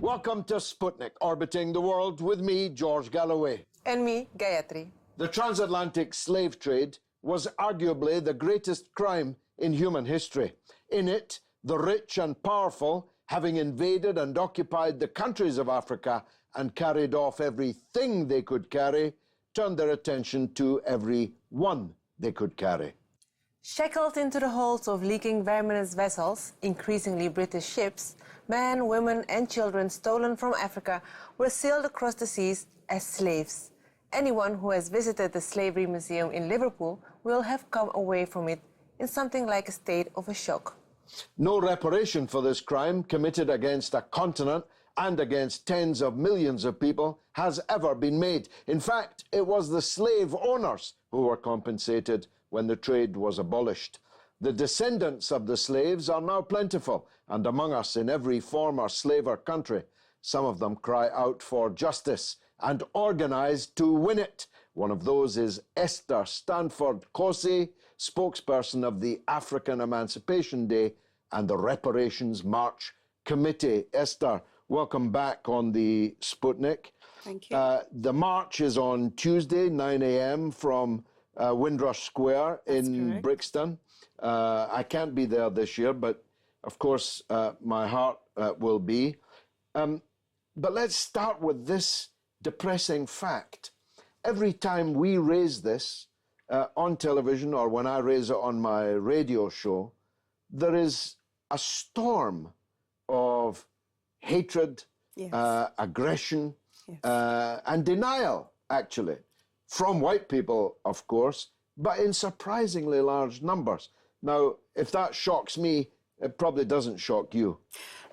Welcome to Sputnik, orbiting the world with me, George Galloway. And me, Gayatri. The transatlantic slave trade was arguably the greatest crime in human history. In it, the rich and powerful, having invaded and occupied the countries of Africa and carried off everything they could carry, turned their attention to every one they could carry. Shackled into the holds of leaking verminous vessels, increasingly British ships, men, women and children stolen from Africa were sailed across the seas as slaves. Anyone who has visited the Slavery Museum in Liverpool will have come away from it in something like a state of a shock. No reparation for this crime committed against a continent and against tens of millions of people has ever been made. In fact, it was the slave owners who were compensated when the trade was abolished. The descendants of the slaves are now plentiful, and among us in every former slaver country. Some of them cry out for justice and organize to win it. One of those is Esther Stanford-Xosei, spokesperson of the African Emancipation Day and the Reparations March Committee. Esther, welcome back on the Sputnik. Thank you. The march is on Tuesday, 9 a.m. from Windrush Square in Brixton. I can't be there this year, but of course my heart will be. But let's start with this depressing fact. Every time we raise this on television or when I raise it on my radio show, there is a storm of hatred, aggression, and denial, actually, from white people, of course, but in surprisingly large numbers. Now, if that shocks me, it probably doesn't shock you.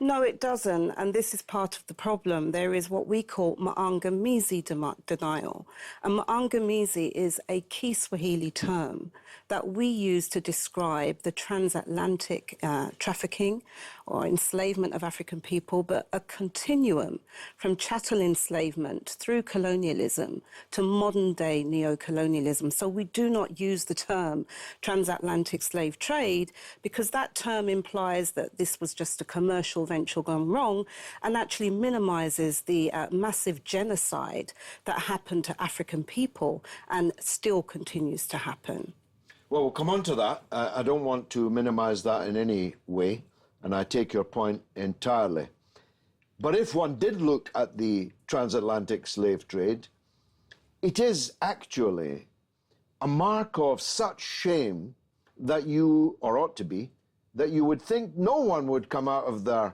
No, it doesn't, and this is part of the problem. There is what we call maangamizi denial. And maangamizi is a Kiswahili term that we use to describe the transatlantic trafficking or enslavement of African people, but a continuum from chattel enslavement through colonialism to modern-day neo-colonialism. So we do not use the term transatlantic slave trade because that term implies that this was just a commercial venture gone wrong and actually minimizes the massive genocide that happened to African people and still continues to happen. Well, we'll come on to that. I don't want to minimize that in any way, and I take your point entirely. But if one did look at the transatlantic slave trade, it is actually a mark of such shame that you, or ought to be, that you would think no one would come out of their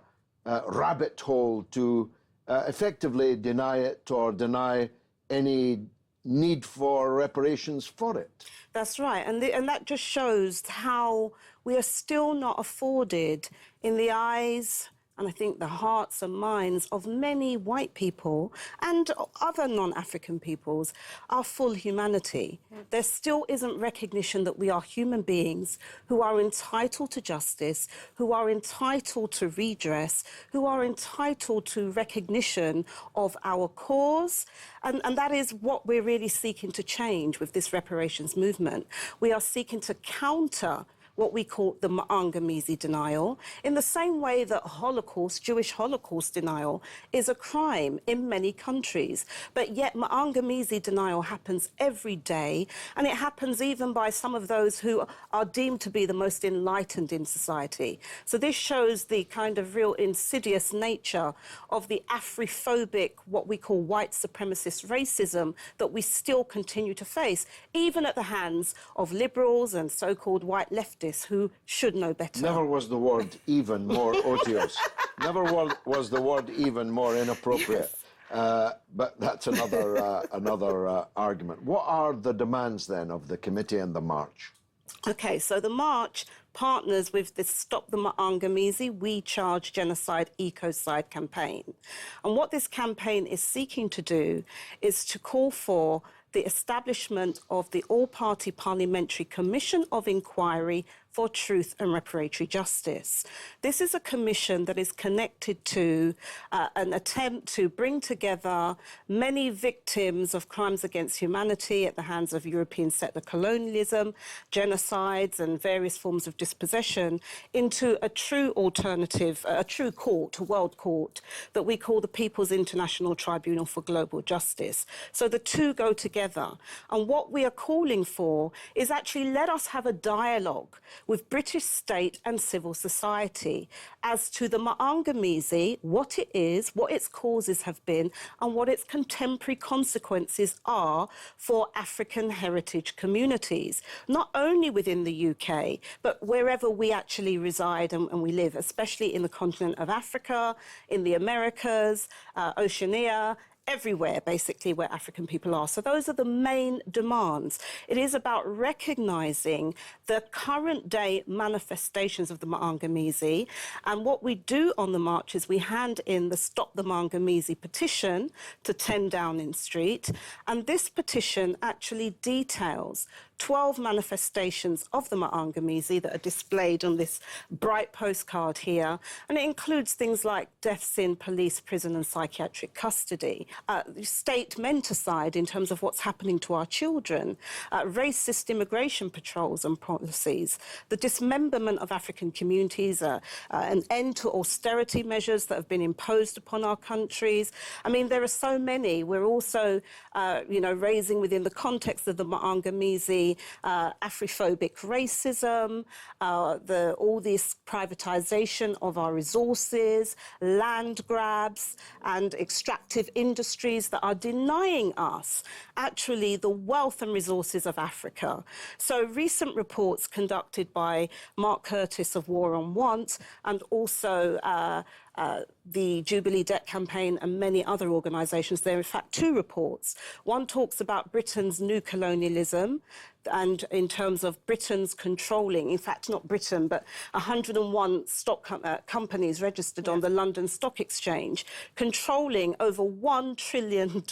rabbit hole to effectively deny it or deny any need for reparations for it. That's right, and that just shows how we are still not afforded in the eyes and I think the hearts and minds of many white people and other non-African peoples our full humanity. There still isn't recognition that we are human beings who are entitled to justice, who are entitled to redress, who are entitled to recognition of our cause. And that is what we're really seeking to change with this reparations movement. We are seeking to counter what we call the maangamizi denial, in the same way that Holocaust, Jewish Holocaust denial, is a crime in many countries. But yet maangamizi denial happens every day, and it happens even by some of those who are deemed to be the most enlightened in society. So this shows the kind of real insidious nature of the Afrophobic, what we call white supremacist racism that we still continue to face, even at the hands of liberals and so-called white leftists who should know better. Never was the word even more odious. Never was the word even more inappropriate. Yes. But that's another argument. What are the demands then of the committee and the march? Okay, so the march partners with the Stop the Ma'angamizi, We Charge Genocide Ecocide campaign. And what this campaign is seeking to do is to call for the establishment of the All-Party Parliamentary Commission of Inquiry for Truth and Reparatory Justice. This is a commission that is connected to an attempt to bring together many victims of crimes against humanity at the hands of European settler colonialism, genocides and various forms of dispossession into a true alternative, a true court, a world court, that we call the People's International Tribunal for Global Justice. So the two go together. And what we are calling for is actually let us have a dialogue with British state and civil society as to the Ma'angamizi, what it is, what its causes have been, and what its contemporary consequences are for African heritage communities, not only within the UK, but wherever we actually reside and we live, especially in the continent of Africa, in the Americas, Oceania, everywhere, basically, where African people are. So those are the main demands. It is about recognising the current day manifestations of the Ma'angamizi. And what we do on the march is we hand in the Stop the Ma'angamizi petition to 10 Downing Street. And this petition actually details 12 manifestations of the Ma'angamizi that are displayed on this bright postcard here. And it includes things like deaths in police, prison and psychiatric custody, state menticide in terms of what's happening to our children, racist immigration patrols and policies, the dismemberment of African communities, an end to austerity measures that have been imposed upon our countries. I mean, there are so many. We're also, raising within the context of the Ma'angamizi Afrophobic racism, all this privatisation of our resources, land grabs and extractive industries that are denying us actually the wealth and resources of Africa. So recent reports conducted by Mark Curtis of War on Want and also the Jubilee Debt Campaign and many other organisations. There are in fact two reports. One talks about Britain's new colonialism and in terms of Britain's controlling, in fact not Britain, but 101 stock companies registered on the London Stock Exchange, controlling over $1 trillion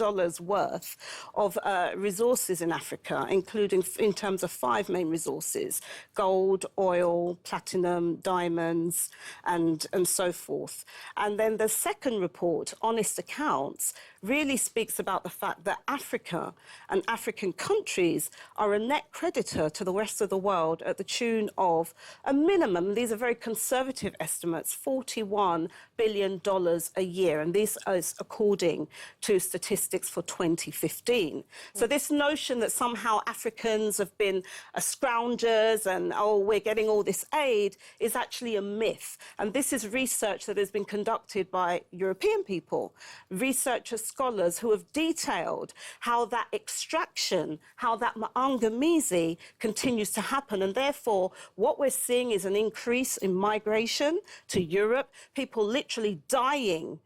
worth of resources in Africa, including in terms of 5 main resources: gold, oil, platinum, diamonds, and so forth. And then the second report, Honest Accounts, really speaks about the fact that Africa and African countries are a net creditor to the rest of the world at the tune of a minimum, these are very conservative estimates, $41 billion a year. And this is according to statistics for 2015. So this notion that somehow Africans have been scroungers and, oh, we're getting all this aid is actually a myth. And this is research that has been conducted by European people, researchers, scholars who have detailed how that extraction, how that Ma'angamizi continues to happen. And therefore, what we're seeing is an increase in migration to Europe, people literally dying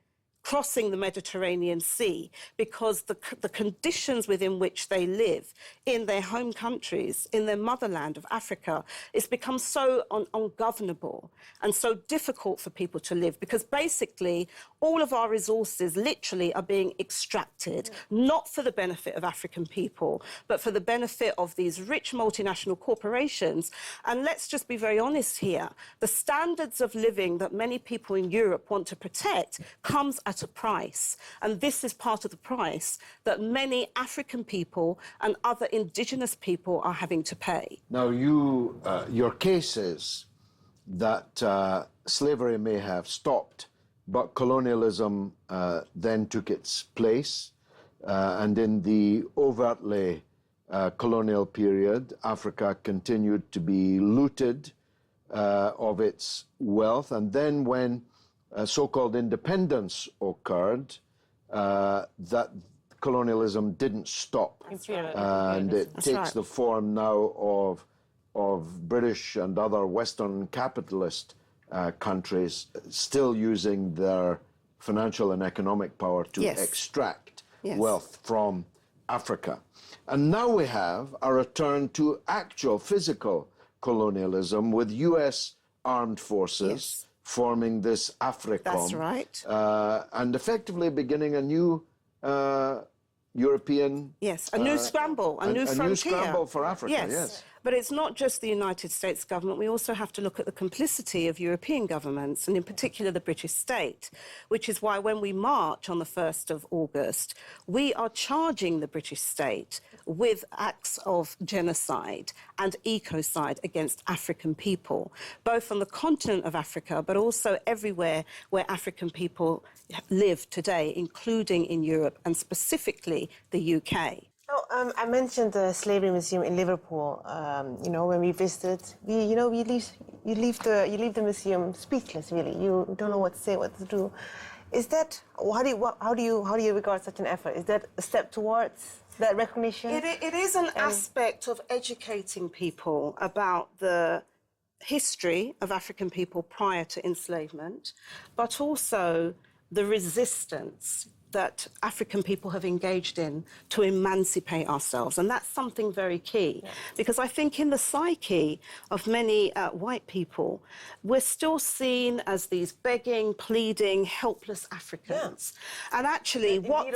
crossing the Mediterranean Sea because the conditions within which they live in their home countries, in their motherland of Africa, it's become so ungovernable and so difficult for people to live because basically all of our resources literally are being extracted, not for the benefit of African people, but for the benefit of these rich multinational corporations. And let's just be very honest here, the standards of living that many people in Europe want to protect comes at a price. And this is part of the price that many African people and other indigenous people are having to pay. Now, your case is that slavery may have stopped, but colonialism then took its place. And in the overtly colonial period, Africa continued to be looted of its wealth. And then when so-called independence occurred, that colonialism didn't stop. And it takes the form now of British and other Western capitalist countries still using their financial and economic power to extract wealth from Africa. And now we have a return to actual physical colonialism with U.S. armed forces forming this AFRICOM. That's right. And effectively beginning a new European... Yes, a new scramble, a new frontier. A new scramble for Africa, yes. But it's not just the United States government. We also have to look at the complicity of European governments, and in particular the British state, which is why when we march on the 1st of August, we are charging the British state with acts of genocide and ecocide against African people, both on the continent of Africa, but also everywhere where African people live today, including in Europe and specifically the UK. Oh, I mentioned the Slavery Museum in Liverpool. You know, when we visited, you leave the museum speechless. Really, you don't know what to say, what to do. Is that how do you regard such an effort? Is that a step towards that recognition? It is an aspect of educating people about the history of African people prior to enslavement, but also the resistance that African people have engaged in to emancipate ourselves. And that's something very key, because I think in the psyche of many white people, we're still seen as these begging, pleading, helpless Africans. And actually, what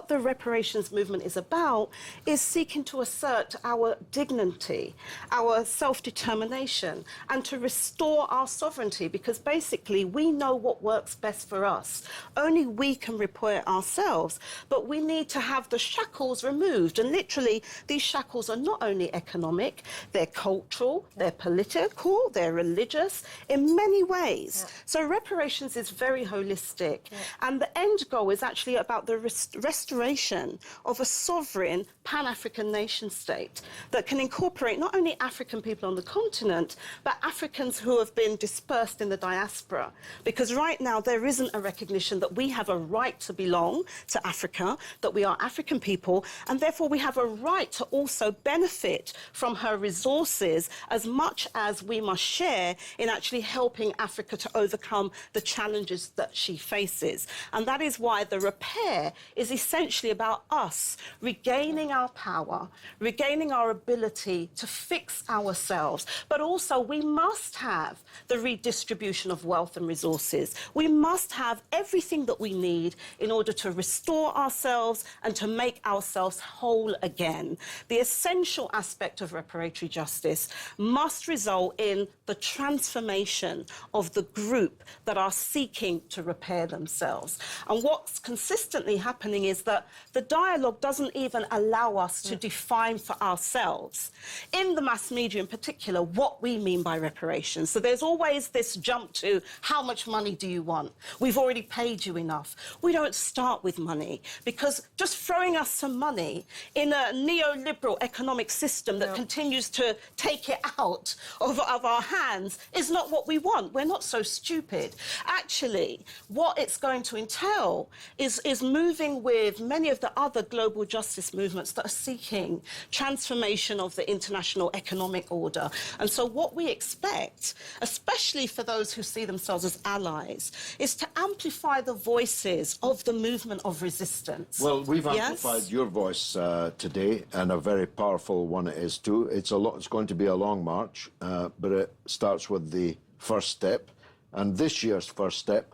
the reparations movement is about is seeking to assert our dignity, our self-determination, and to restore our sovereignty, because basically we know what works best for us. Only we can repair ourselves, but we need to have the shackles removed. And literally, these shackles are not only economic, they're cultural, they're political, they're religious, in many ways. So reparations is very holistic. And the end goal is actually about the restoration of a sovereign Pan-African nation state that can incorporate not only African people on the continent, but Africans who have been dispersed in the diaspora. Because right now, there isn't a recognition that we have a right to belong to Africa, that we are African people, and therefore we have a right to also benefit from her resources as much as we must share in actually helping Africa to overcome the challenges that she faces. And that is why the repair is essentially about us regaining our power, regaining our ability to fix ourselves, but also we must have the redistribution of wealth and resources. We must have everything that we need in order to restore ourselves and to make ourselves whole again. The essential aspect of reparatory justice must result in the transformation of the group that are seeking to repair themselves. And what's consistently happening is that the dialogue doesn't even allow us to define for ourselves, in the mass media in particular, what we mean by reparations. So there's always this jump to, how much money do you want? We've already paid you enough. We don't start with money, because just throwing us some money in a neoliberal economic system that continues to take it out of our hands is not what we want. We're not so stupid. Actually, what it's going to entail is moving with many of the other global justice movements that are seeking transformation of the international economic order. And so what we expect, especially for those who see themselves as allies, is to amplify the voices of the movement of resistance. Well, we've amplified your voice today, and a very powerful one it is too. It's going to be a long march, but it starts with the first step, and this year's first step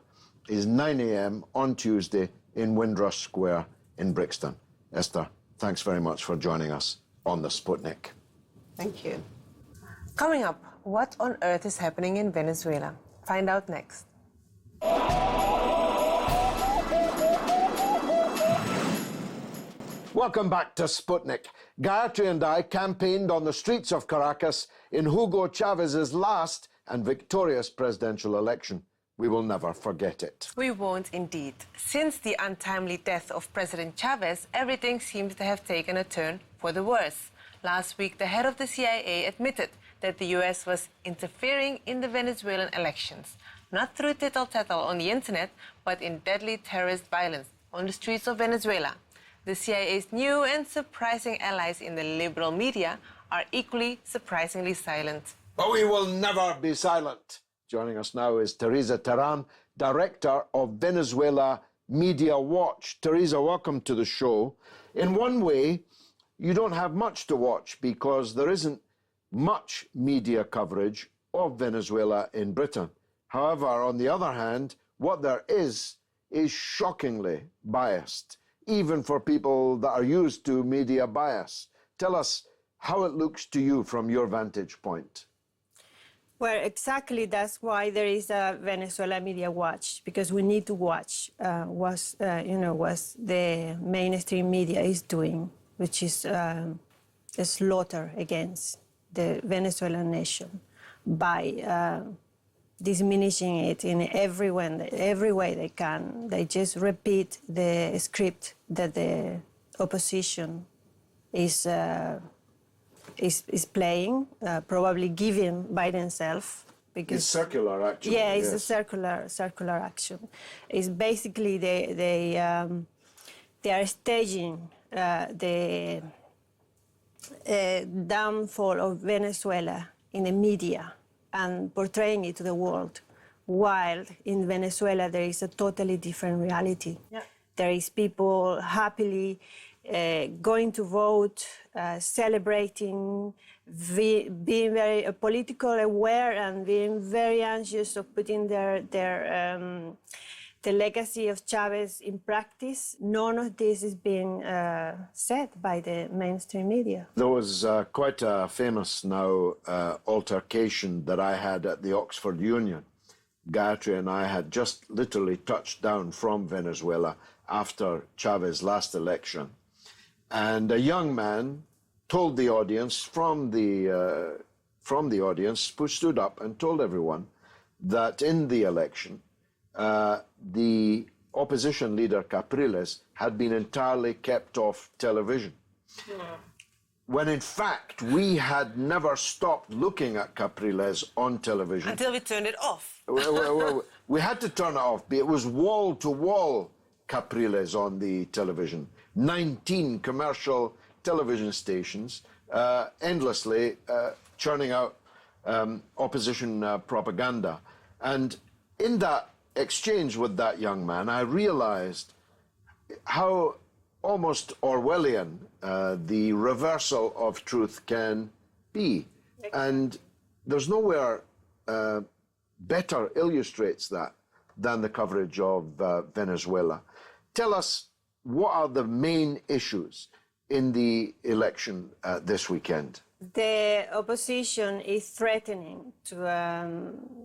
is 9 a.m. on Tuesday in Windrush Square in Brixton. Esther, thanks very much for joining us on the Sputnik. Thank you. Coming up, what on earth is happening in Venezuela? Find out next. Welcome back to Sputnik. Gayatri and I campaigned on the streets of Caracas in Hugo Chavez's last and victorious presidential election. We will never forget it. We won't indeed. Since the untimely death of President Chavez, everything seems to have taken a turn for the worse. Last week, the head of the CIA admitted that the US was interfering in the Venezuelan elections, not through tittle-tattle on the internet, but in deadly terrorist violence on the streets of Venezuela. The CIA's new and surprising allies in the liberal media are equally surprisingly silent. But we will never be silent. Joining us now is Teresa Teran, director of Venezuela Media Watch. Teresa, welcome to the show. In one way, you don't have much to watch because there isn't much media coverage of Venezuela in Britain. However, on the other hand, what there is shockingly biased, even for people that are used to media bias. Tell us how it looks to you from your vantage point. Well, exactly. That's why there is a Venezuela Media Watch, because we need to watch what the mainstream media is doing, which is a slaughter against the Venezuelan nation by diminishing it in every way they can. They just repeat the script that the opposition is playing, probably given by themselves. Because it's circular, actually. Yeah, it's yes. A circular action. It's basically they are staging the downfall of Venezuela in the media and portraying it to the world, while in Venezuela there is a totally different reality. Yeah. There is people happily going to vote, celebrating, being very politically aware and being very anxious of putting the legacy of Chavez in practice. None of this is being said by the mainstream media. There was quite a famous now altercation that I had at the Oxford Union. Gayatri and I had just literally touched down from Venezuela after Chavez's last election. And a young man told the audience from the audience, who stood up and told everyone that in the election, the opposition leader Capriles had been entirely kept off television. Yeah. When in fact, we had never stopped looking at Capriles on television. Until we turned it off. We had to turn it off. It was wall-to-wall Capriles on the television. 19 commercial television stations endlessly churning out opposition propaganda. And in that exchange with that young man, I realized how almost Orwellian the reversal of truth can be. And there's nowhere better illustrates that than the coverage of Venezuela. Tell us, what are the main issues in the election this weekend? The opposition is threatening to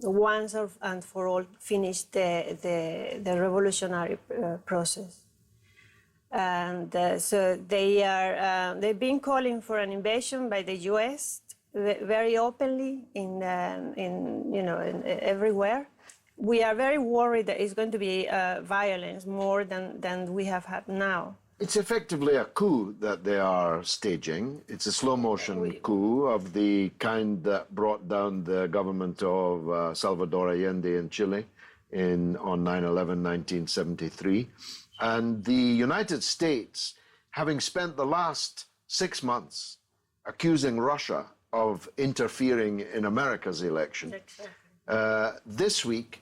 once and for all finish the revolutionary process, and so they've been calling for an invasion by the U.S. very openly in everywhere. We are very worried that it's going to be violence more than we have had now. It's effectively a coup that they are staging. It's a slow-motion coup of the kind that brought down the government of Salvador Allende in Chile on 9/11, 1973. And the United States, having spent the last 6 months accusing Russia of interfering in America's election, this week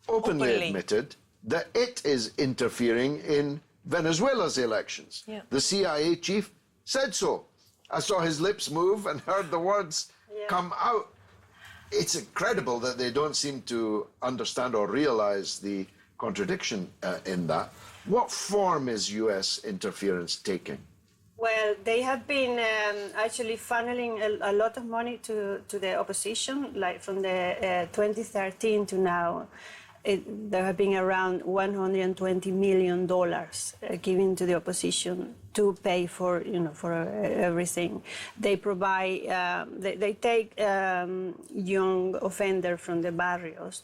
openly admitted that it is interfering in Venezuela's elections. Yeah. The CIA chief said so. I saw his lips move and heard the words come out. It's incredible that they don't seem to understand or realize the contradiction in that. What form is U.S. interference taking? Well, they have been actually funneling a lot of money to the opposition, like from the 2013 to now. There have been around $120 million given to the opposition to pay for everything. They provide, they take young offenders from the barrios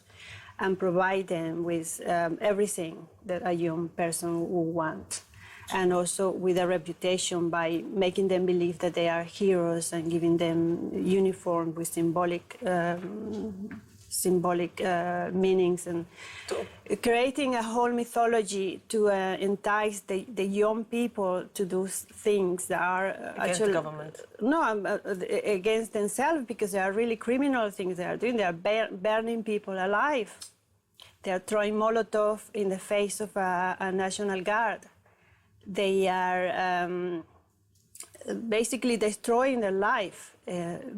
and provide them with everything that a young person would want, and also with a reputation by making them believe that they are heroes and giving them uniform with symbolic meanings, and creating a whole mythology to entice the young people to do things that are against the government. No, against themselves, because they are really criminal things they are doing. They are burning people alive. They are throwing Molotov in the face of a National Guard. They are basically destroying their life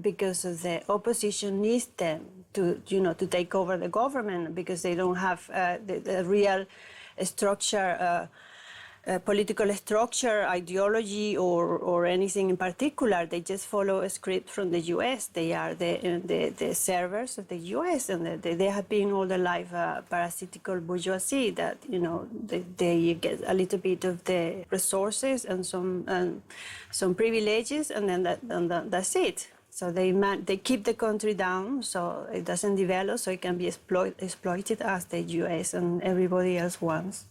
because of the opposition needs them to, to take over the government because they don't have the real structure, political structure, ideology, or anything in particular. They just follow a script from the U.S. They are the servers of the U.S. and they have been all their life parasitical bourgeoisie that, they get a little bit of the resources and some privileges, and then that's it. So they keep the country down so it doesn't develop, so it can be exploited as the U.S. and everybody else wants.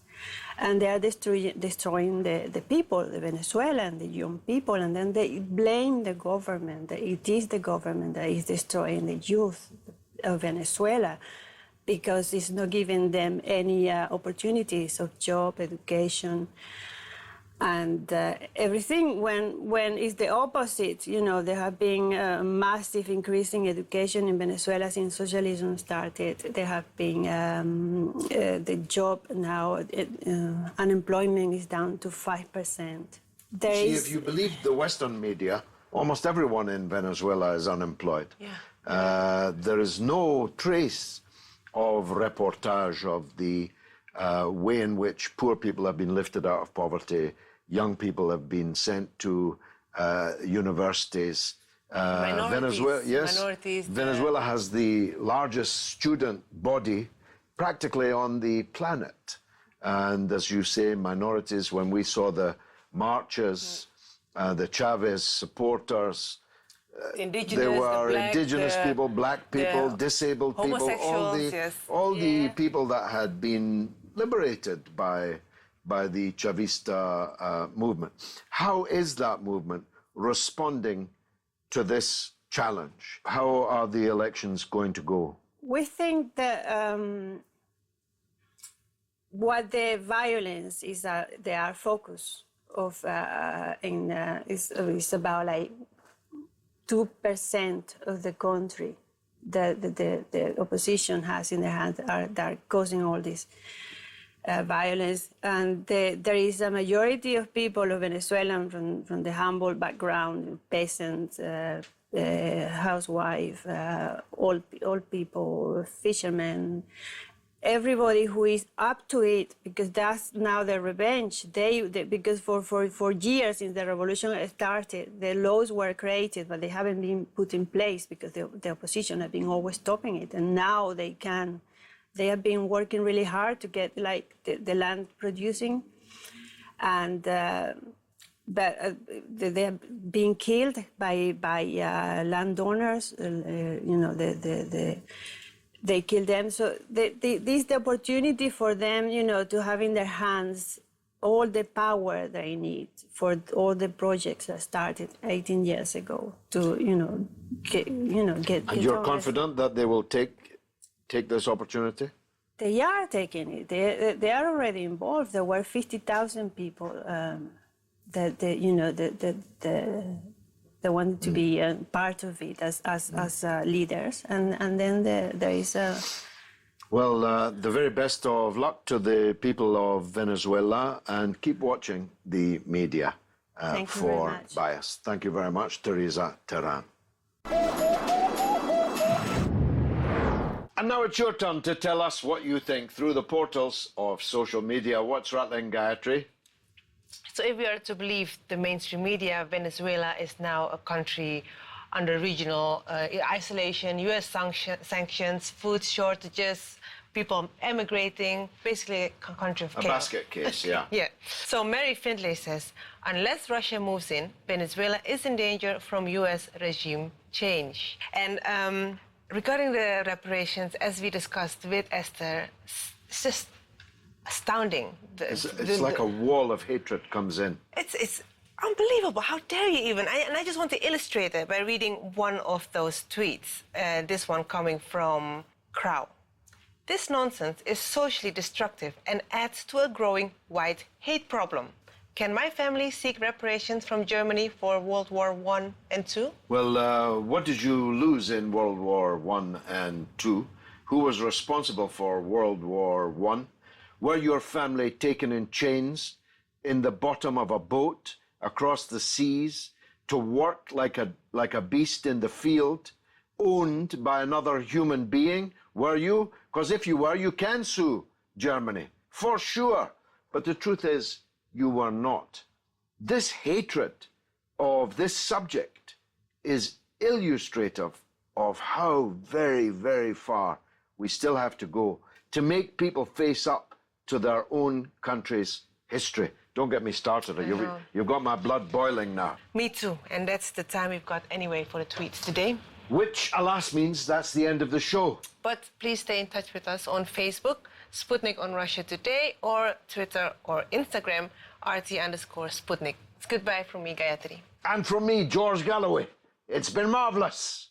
And they are destroying the people, the Venezuelan, the young people, and then they blame the government. It is the government that is destroying the youth of Venezuela because it's not giving them any opportunities of job, education, and everything. When it's the opposite, there have been a massive increase in education in Venezuela since socialism started. There have been the job now, unemployment is down to 5%. If you believe the Western media, almost everyone in Venezuela is unemployed. Yeah. There is no trace of reportage of the way in which poor people have been lifted out of poverty, young people have been sent to universities. Venezuela has the largest student body practically on the planet. And as you say, minorities, when we saw the marches, the Chavez supporters, there were indigenous people, black people, disabled people, all the people that had been liberated by the Chavista movement. How is that movement responding to this challenge? How are the elections going to go? We think that what the violence is, their focus of is about like 2% of the country that the opposition has in their hands that are causing all this violence. And there is a majority of people of Venezuelan from the humble background, peasants, housewife, old people, fishermen, everybody who is up to it, because that's now their revenge. Because for years since the revolution started, the laws were created, but they haven't been put in place because the opposition have been always stopping it. And now they can. They have been working really hard to get like the land producing, and but they are being killed by landowners. They kill them. So this is the opportunity for them, to have in their hands all the power they need for all the projects that started 18 years ago to, get. And you're confident that they will take this opportunity? They are taking it. They are already involved. There were 50,000 people that they wanted to be part of it as leaders, and then there is a. Well, the very best of luck to the people of Venezuela, and keep watching the media for bias. Thank you very much, Teresa Teran. And now it's your turn to tell us what you think through the portals of social media. What's rattling, Gayatri? So if we are to believe the mainstream media, Venezuela is now a country under regional isolation, U.S. sanctions, food shortages, people emigrating, basically a country of chaos. A basket case, yeah. Yeah. So Mary Findlay says, unless Russia moves in, Venezuela is in danger from U.S. regime change. And regarding the reparations, as we discussed with Esther, it's just astounding. It's like a wall of hatred comes in. It's unbelievable. How dare you even? And I just want to illustrate it by reading one of those tweets, this one coming from Crow. This nonsense is socially destructive and adds to a growing white hate problem. Can my family seek reparations from Germany for World War I and II? Well, what did you lose in World War I and II? Who was responsible for World War I? Were your family taken in chains in the bottom of a boat across the seas to work like a beast in the field, owned by another human being? Were you? Because if you were, you can sue Germany, for sure. But the truth is, you were not. This hatred of this subject is illustrative of how very, very far we still have to go to make people face up to their own country's history. Don't get me started. You've got my blood boiling now. Me too. And that's the time we've got anyway for the tweets today. Which, alas, means that's the end of the show. But please stay in touch with us on Facebook, Sputnik on Russia Today, or Twitter or Instagram, RT_Sputnik. It's goodbye from me, Gayatri. And from me, George Galloway. It's been marvelous.